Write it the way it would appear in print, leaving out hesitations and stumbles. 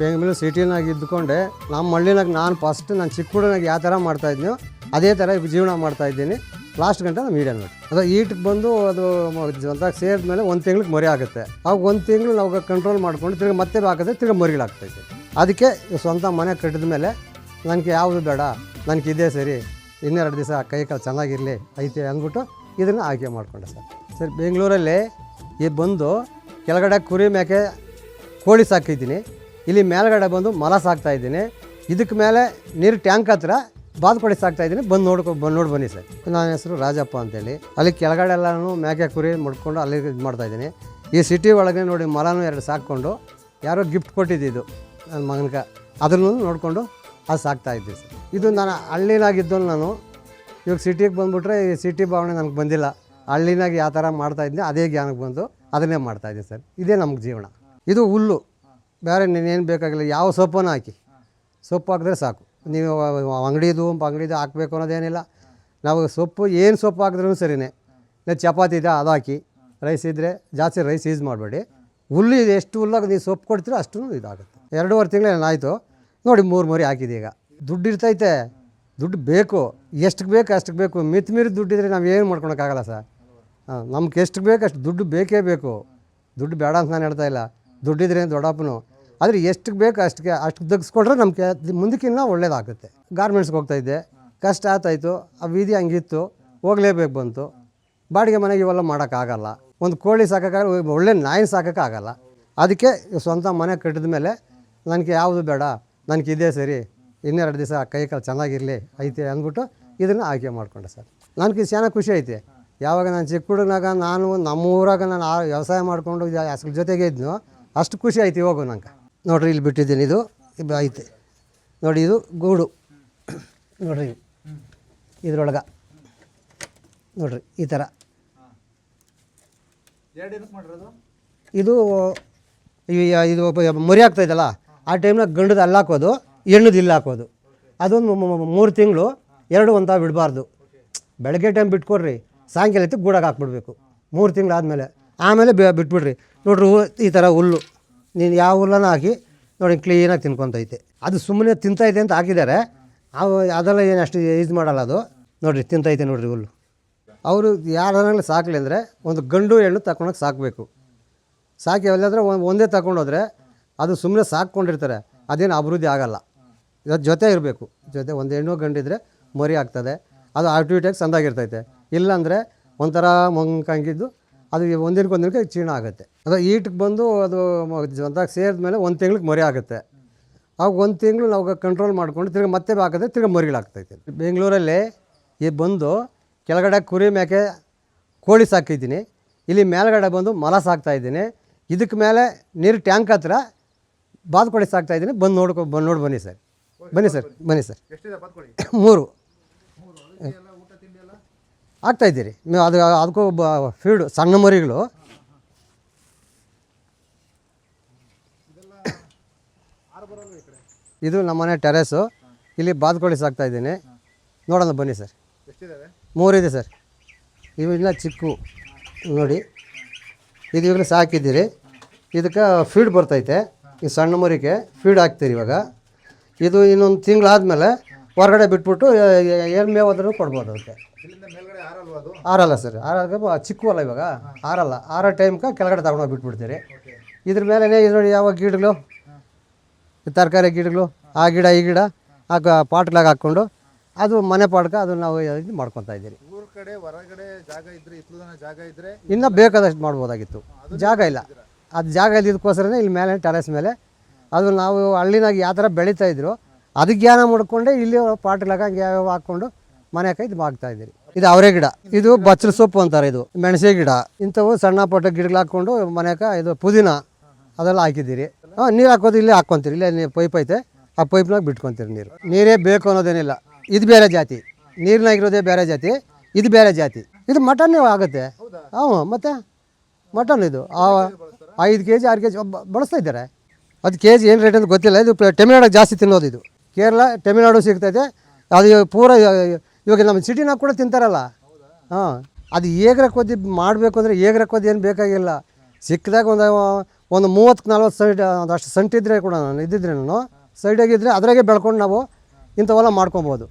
ಬೆಂಗಳೂರು ಸಿಟಿನಾಗ ಇದ್ದುಕೊಂಡೆ ನಮ್ಮ ಹಳ್ಳಿನಾಗ ನಾನು ಫಸ್ಟ್ ನಾನು ಚಿಕ್ಕ ಹುಡುಗನಾಗ ಯಾವ ಥರ ಮಾಡ್ತಾಯಿದ್ನೋ ಅದೇ ಥರ ಜೀವನ ಮಾಡ್ತಾಯಿದ್ದೀನಿ. ಲಾಸ್ಟ್ ಗಂಟೆ ನಾನು ಮೀಡಿಯಾ ನೋಡಿ ಅದು ಈಟಿಗೆ ಬಂದು ಅದು ಒಂಥರ ಸೇರಿದ ಮೇಲೆ ಒಂದು ತಿಂಗ್ಳಿಗೆ ಮರಿ ಆಗುತ್ತೆ. ಅವಾಗ ಒಂದು ತಿಂಗಳು ನಾವು ಕಂಟ್ರೋಲ್ ಮಾಡ್ಕೊಂಡು ತಿರ್ಗಿ ಮತ್ತೆ ಹಾಕಿದ್ರೆ ತಿರ್ಗಿ ಮರಿಗಳಾಗ್ತೈತೆ. ಅದಕ್ಕೆ ಸ್ವಂತ ಮನೆ ಕಟ್ಟಿದ ಮೇಲೆ ನನಗೆ ಯಾವುದು ಬೇಡ, ನನಗೆ ಇದೇ ಸರಿ, ಇನ್ನೆರಡು ದಿವಸ ಕೈ ಕಾಲು ಚೆನ್ನಾಗಿರಲಿ ಐತೆ ಅಂದ್ಬಿಟ್ಟು ಇದನ್ನು ಆಯ್ಕೆ ಮಾಡಿಕೊಂಡೆ ಸರ್. ಬೆಂಗಳೂರಲ್ಲಿ ಈ ಬಂದು ಕೆಳಗಡೆ ಕುರಿ ಮೇಕೆ ಕೋಳಿ ಸಾಕಿದ್ದೀನಿ, ಇಲ್ಲಿ ಮೇಲ್ಗಡೆ ಬಂದು ಮೊಲ ಸಾಕ್ತಾಯಿದ್ದೀನಿ. ಇದಕ್ಕೆ ಮೇಲೆ ನೀರು ಟ್ಯಾಂಕ್ ಹತ್ರ ಬಾತುಕೋಳಿ ಸಾಕ್ತಾಯಿದ್ದೀನಿ. ನೋಡಿ ಬನ್ನಿ ಸರ್. ನನ್ನ ಹೆಸರು ರಾಜಪ್ಪ ಅಂತೇಳಿ. ಅಲ್ಲಿ ಕೆಳಗಡೆ ಎಲ್ಲನೂ ಮೇಕೆ ಕುರಿ ಮುಡ್ಕೊಂಡು ಅಲ್ಲಿ ಇದು ಮಾಡ್ತಾಯಿದ್ದೀನಿ. ಈ ಸಿಟಿ ಒಳಗೆ ನೋಡಿ ಮೊಲನೂ 2 ಸಾಕ್ಕೊಂಡು ಯಾರೋ ಗಿಫ್ಟ್ ಕೊಟ್ಟಿದ್ದು ನನ್ನ ಮಗನಿಗೆ, ಅದನ್ನು ನೋಡಿಕೊಂಡು ಅದು ಸಾಕ್ತಾಯಿದ್ದೆ ಸರ್. ಇದು ನಾನು ಹಳ್ಳಿನಾಗಿದ್ದು. ನಾನು ಇವಾಗ ಸಿಟಿಗೆ ಬಂದುಬಿಟ್ರೆ ಈ ಸಿಟಿ ಭಾವನೆ ನನಗೆ ಬಂದಿಲ್ಲ. ಹಳ್ಳಿನಾಗ ಯಾವ ಥರ ಮಾಡ್ತಾಯಿದ್ದೆ ಅದೇ ಜ್ಞಾನಕ್ಕೆ ಬಂದು ಅದನ್ನೇ ಮಾಡ್ತಾಯಿದ್ದೆ ಸರ್. ಇದೇ ನಮ್ಗೆ ಜೀವನ. ಇದು ಹುಲ್ಲು, ಬೇರೆ ನೀನೇನು ಬೇಕಾಗಿಲ್ಲ. ಯಾವ ಸೊಪ್ಪನ್ನು ಹಾಕಿ, ಸೊಪ್ಪು ಹಾಕಿದ್ರೆ ಸಾಕು. ನೀವು ಅಂಗಡಿದು ಹಾಕಬೇಕು ಅನ್ನೋದೇನಿಲ್ಲ. ನಾವು ಸೊಪ್ಪು ಏನು ಸೊಪ್ಪು ಹಾಕಿದ್ರೂ ಸರಿಯೇ. ಇಲ್ಲ ಚಪಾತಿ ಇದೆ ಅದು ಹಾಕಿ, ರೈಸ್ ಇದ್ದರೆ ಜಾಸ್ತಿ ರೈಸ್ ಯೂಸ್ ಮಾಡಬೇಡಿ. ಹುಲ್ಲು ಇದು ಎಷ್ಟು ಹುಲ್ಲಾಗ ನೀವು ಸೊಪ್ಪು ಕೊಡ್ತೀರೋ ಅಷ್ಟು ಇದಾಗುತ್ತೆ. 2.5 ತಿಂಗಳೇನಾಯಿತು ನೋಡಿ, 3 ಮರಿ ಹಾಕಿದೆ. ಈಗ ದುಡ್ಡು ಇರ್ತೈತೆ, ದುಡ್ಡು ಬೇಕು, ಎಷ್ಟಕ್ಕೆ ಬೇಕು ಅಷ್ಟಕ್ಕೆ ಬೇಕು. ಮಿತಿ ದುಡ್ಡಿದ್ರೆ ನಾವು ಏನು ಮಾಡ್ಕೊಳಕ್ಕಾಗಲ್ಲ ಸರ್. ನಮ್ಗೆ ಎಷ್ಟಕ್ಕೆ ಬೇಕು ಅಷ್ಟು ದುಡ್ಡು ಬೇಕೇ ಬೇಕು. ದುಡ್ಡು ಬೇಡ ಅಂತ ನಾನು ಹೇಳ್ತಾಯಿಲ್ಲ, ದುಡ್ಡಿದ್ರೆ ದೊಡ್ಡಪ್ಪನು. ಆದರೆ ಎಷ್ಟಕ್ಕೆ ಬೇಕು ಅಷ್ಟು ತೆಗೆಸ್ಕೊಂಡ್ರೆ ನಮಗೆ ಮುಂದಕ್ಕಿನ್ನ ಒಳ್ಳೇದಾಗುತ್ತೆ. ಗಾರ್ಮೆಂಟ್ಸ್ಗೆ ಹೋಗ್ತಾಯಿದ್ದೆ, ಕಷ್ಟ ಆಗ್ತಾಯಿತ್ತು. ಆ ವೀಧಿ ಹಂಗಿತ್ತು, ಹೋಗಲೇಬೇಕು ಬಂತು. ಬಾಡಿಗೆ ಮನೆಗೆ ಇವೆಲ್ಲ ಮಾಡೋಕ್ಕಾಗಲ್ಲ. ಒಂದು ಕೋಳಿ ಸಾಕೋಕ್ಕಾಗಲ್ಲ, ಒಳ್ಳೆ ನಾಯಿ ಸಾಕೋಕ್ಕಾಗಲ್ಲ. ಅದಕ್ಕೆ ಸ್ವಂತ ಮನೆ ಕಟ್ಟಿದ ಮೇಲೆ ನನಗೆ ಯಾವುದು ಬೇಡ, ನನಗೆ ಇದೇ ಸರಿ, ಇನ್ನೆರಡು ದಿವಸ ಕೈ ಕಾಲು ಚೆನ್ನಾಗಿರಲಿ ಐತೆ ಅಂದ್ಬಿಟ್ಟು ಇದನ್ನು ಆಯ್ಕೆ ಮಾಡಿಕೊಂಡೆ ಸರ್. ನನಗೆ ಚೆನ್ನಾಗಿ ಖುಷಿ ಐತೆ. ಯಾವಾಗ ನಾನು ಚಿಕ್ಕ ಹುಡುಗನಾಗ ನಾನು ನಮ್ಮೂರಾಗ ನಾನು ವ್ಯವಸಾಯ ಮಾಡಿಕೊಂಡು ಅದ್ರ ಜೊತೆಗೆ ಇದ್ನೋ ಅಷ್ಟು ಖುಷಿ ಐತಿ ಇವಾಗ ನಂಗೆ. ನೋಡಿರಿ ಇಲ್ಲಿ ಬಿಟ್ಟಿದ್ದೀನಿ, ಇದು ಐತೆ ನೋಡಿ. ಇದು ಗೂಡು ನೋಡಿರಿ, ಇದ್ರೊಳಗೆ ನೋಡಿರಿ ಈ ಥರ. ಇದು ಮರಿ ಆಗ್ತಾಯಿದ್ದಲ್ಲ, ಆ ಟೈಮ್ನಾಗ ಗಂಡದು ಅಲ್ಲಿ ಹಾಕೋದು, ಹೆಣ್ಣದು ಇಲ್ಲಿ ಹಾಕೋದು. ಅದೊಂದು 3 ತಿಂಗಳು 2 ಒಂಥರ ಬಿಡಬಾರ್ದು. ಬೆಳಗ್ಗೆ ಟೈಮ್ ಬಿಟ್ಕೊಡ್ರಿ, ಸಾಯಂಕಾಲ ಎತ್ತಿ ಗೂಡಾಗ ಹಾಕ್ಬಿಡ್ಬೇಕು 3 ತಿಂಗಳು ಆದಮೇಲೆ. ಆಮೇಲೆ ಬಿಟ್ಬಿಡ್ರಿ. ನೋಡ್ರಿ ಈ ಥರ ಹುಲ್ಲು, ನೀನು ಯಾವ ಹುಲ್ಲನ್ನು ಹಾಕಿ ನೋಡಿ ಕ್ಲೀನಾಗಿ ತಿನ್ಕೊತೈತೆ. ಅದು ಸುಮ್ಮನೆ ತಿಂತೈತೆ ಅಂತ ಹಾಕಿದ್ದಾರೆ, ಅದೆಲ್ಲ ಏನು ಅಷ್ಟು ಯೂಸ್ ಮಾಡಲ್ಲ. ಅದು ನೋಡಿರಿ ತಿಂತೈತೆ ನೋಡಿರಿ ಹುಲ್ಲು. ಅವರು ಯಾರನ್ನಾಗಲಿ ಸಾಕಲಿ ಅಂದರೆ ಒಂದು ಗಂಡು ಹೆಣ್ಣು ತಗೊಂಡೋಗಿ ಸಾಕಬೇಕು. ಸಾಕಿ ಅಲ್ಲಾಂದರೆ ಒಂದೇ ತಗೊಂಡೋದ್ರೆ ಅದು ಸುಮ್ಮನೆ ಸಾಕ್ಕೊಂಡಿರ್ತಾರೆ, ಅದೇನು ಅಭಿವೃದ್ಧಿ ಆಗೋಲ್ಲ. ಇವತ್ತು ಜೊತೆ ಇರಬೇಕು, ಜೊತೆ ಒಂದು ಹೆಣ್ಣು ಗಂಡಿದ್ರೆ ಮರಿ ಆಗ್ತದೆ, ಅದು ಆಕ್ಟಿವಿಟಿಯಾಗಿ ಸಂದಾಗಿರ್ತೈತೆ. ಇಲ್ಲಾಂದರೆ ಒಂಥರ ಮಂಕಂಗಿದ್ದು ಅದು ಒಂದಿನಕ್ಕೆ ಚೀಣ ಆಗುತ್ತೆ. ಅದು ಈಟಿಗೆ ಬಂದು ಅದು ಒಂಥರ ಸೇರಿದ ಮೇಲೆ 1 ತಿಂಗ್ಳಿಗೆ ಮರಿ ಆಗುತ್ತೆ. ಅವಾಗ 1 ತಿಂಗಳು ನಾವು ಕಂಟ್ರೋಲ್ ಮಾಡ್ಕೊಂಡು ತಿರ್ಗಿ ಮತ್ತೆ ಹಾಕಿದ್ರೆ ತಿರ್ಗಿ ಮರಿಗಳಾಗ್ತೈತೆ. ಬೆಂಗಳೂರಲ್ಲಿ ಈ ಬಂದು ಕೆಳಗಡೆ ಕುರಿ ಮೇಕೆ ಕೋಳಿ ಸಾಕಿದ್ದೀನಿ, ಇಲ್ಲಿ ಮೇಲ್ಗಡೆ ಬಂದು ಮೊಲ ಸಾಕ್ತಾಯಿದ್ದೀನಿ. ಇದಕ್ಕೆ ಮೇಲೆ ನೀರು ಟ್ಯಾಂಕ್ ಹತ್ರ ಬಾತುಕೋಳಿ ಸಾಕ್ತಾಯಿದ್ದೀನಿ. ನೋಡಿ ಬನ್ನಿ ಸರ್. ಬನ್ನಿ ಸರ್. 3 ಹಾಕ್ತಾಯಿದ್ದೀರಿ. ಅದಕ್ಕೂ ಫೀಡು ಸಣ್ಣ ಮರಿಗಳು. ಇದು ನಮ್ಮನೆ ಟೆರೇಸು, ಇಲ್ಲಿ ಬಾತುಕೋಳಿ ಸಾಕ್ತಾಯಿದ್ದೀನಿ. ನೋಡೋಣ ಬನ್ನಿ ಸರ್. 3 ಇದೆ ಸರ್. ಇವು ಇಲ್ಲ ಚಿಕ್ಕು ನೋಡಿ, ಇದು ಇವಾಗ ಸಾಕಿದ್ದೀರಿ. ಇದಕ್ಕೆ ಫೀಡ್ ಬರ್ತೈತೆ, ಈ ಸಣ್ಣ ಮರಿಗೆ ಫೀಡ್ ಹಾಕ್ತೀರಿ. ಇವಾಗ ಇದು ಇನ್ನೊಂದು ತಿಂಗಳಾದಮೇಲೆ ಹೊರಗಡೆ ಬಿಟ್ಬಿಟ್ಟು ಏನು ಮೇವಾದ್ರೂ ಕೊಡ್ಬೋದು. ಅದಕ್ಕೆ ಆರಲ್ಲ ಸರ್, ಚಿಕ್ಕು ಅಲ್ಲ ಇವಾಗ, ಆರಲ್ಲ. ಆರೋ ಟೈಮ್ಗೆ ಕೆಳಗಡೆ ತಗೊಂಡೋಗಿ ಬಿಟ್ಬಿಡ್ತೀರಿ. ಇದ್ರ ಮೇಲೆ ಇದು ನೋಡಿ ಯಾವ ಗಿಡಗಳು, ತರಕಾರಿ ಗಿಡಗಳು, ಆ ಗಿಡ ಈ ಗಿಡ ಪಾಟ್ಗಳಾಗ ಹಾಕ್ಕೊಂಡು ಅದು ಮನೆ ಪಾಡ್ಕ ಅದು ನಾವು ಇದು ಮಾಡ್ಕೊತಾ ಇದ್ದೀರಿ. ಇನ್ನೂ ಬೇಕಾದಷ್ಟು ಮಾಡ್ಬೋದಾಗಿತ್ತು, ಜಾಗ ಇಲ್ಲ. ಅದು ಜಾಗ ಇಲ್ಲದಕ್ಕೋಸ್ಕರನೇ ಇಲ್ಲಿ ಮೇಲೆ ಟೆರೇಸ್ ಮೇಲೆ ಅದು ನಾವು ಹಳ್ಳಿನಾಗ ಯಾವ ಥರ ಬೆಳೀತಾಯಿದ್ರು ಅದಕ್ಕೆ ಜ್ಞಾನ ಮಾಡ್ಕೊಂಡೆ ಇಲ್ಲಿ ಪಾಟ್ಗಳಾಗ ಯಾವ್ಯಾವ ಹಾಕ್ಕೊಂಡು ಮನೆ ಇದು ಮಾಡ್ತಾಯಿದ್ದೀರಿ. ಇದು ಅವರೇ ಗಿಡ, ಇದು ಬಚ್ಚಲು ಸೊಪ್ಪು ಅಂತಾರೆ, ಇದು ಮೆಣಸೆ ಗಿಡ. ಇಂಥವು ಸಣ್ಣ ಪುಟ್ಟ ಗಿಡಗಳು ಹಾಕ್ಕೊಂಡು ಮನೆಗೆ ಇದು ಪುದೀನ ಅದೆಲ್ಲ ಹಾಕಿದ್ದೀರಿ. ನೀರು ಹಾಕೋದು ಇಲ್ಲೇ ಹಾಕ್ಕೊತೀರಿ. ಇಲ್ಲೇ ಪೈಪ್ ಐತೆ, ಆ ಪೈಪ್ನಾಗ ಬಿಟ್ಕೊತೀರಿ ನೀರು. ನೀರೇ ಬೇಕು ಅನ್ನೋದೇನಿಲ್ಲ. ಇದು ಬೇರೆ ಜಾತಿ, ನೀರಿನಾಗಿರೋದೇ ಬೇರೆ ಜಾತಿ, ಇದು ಬೇರೆ ಜಾತಿ. ಇದು ಮಟನ್ ಆಗುತ್ತೆ. ಮತ್ತು ಮಟನ್ ಇದು 5 kg 6 kg ಬಳಸ್ತಾ ಇದ್ದಾರೆ. ಅದು kg ಏನು ರೇಟ್ ಅಂತ ಗೊತ್ತಿಲ್ಲ. ಇದು ತಮಿಳ್ನಾಡಿಗೆ ಜಾಸ್ತಿ ತಿನ್ನೋದು. ಇದು ಕೇರಳ ತಮಿಳ್ನಾಡು ಸಿಗ್ತೈತೆ. ಅದು ಪೂರ ಇವಾಗ ನಮ್ಮ ಸಿಟಿನಾಗ ಕೂಡ ತಿಂತಾರಲ್ಲ. ಅದು ಏಗ್ರ ಕೊದ್ದಿ ಮಾಡಬೇಕು ಅಂದರೆ ಏಗ್ರ ಕೊದ್ದಿ ಏನು ಬೇಕಾಗಿಲ್ಲ. ಸಿಕ್ಕಿದಾಗ ಒಂದು 30-40 ಸೈಡ್ ಅಷ್ಟು ಸಂಟಿದ್ರೆ ಕೂಡ ನಾನು ಇದ್ದಿದ್ರೆ ನಾನು ಸೈಡಾಗಿದ್ದರೆ ಅದ್ರಾಗೆ ಬೆಳ್ಕೊಂಡು ನಾವು ಇಂಥವೆಲ್ಲ ಮಾಡ್ಕೊಬೋದು.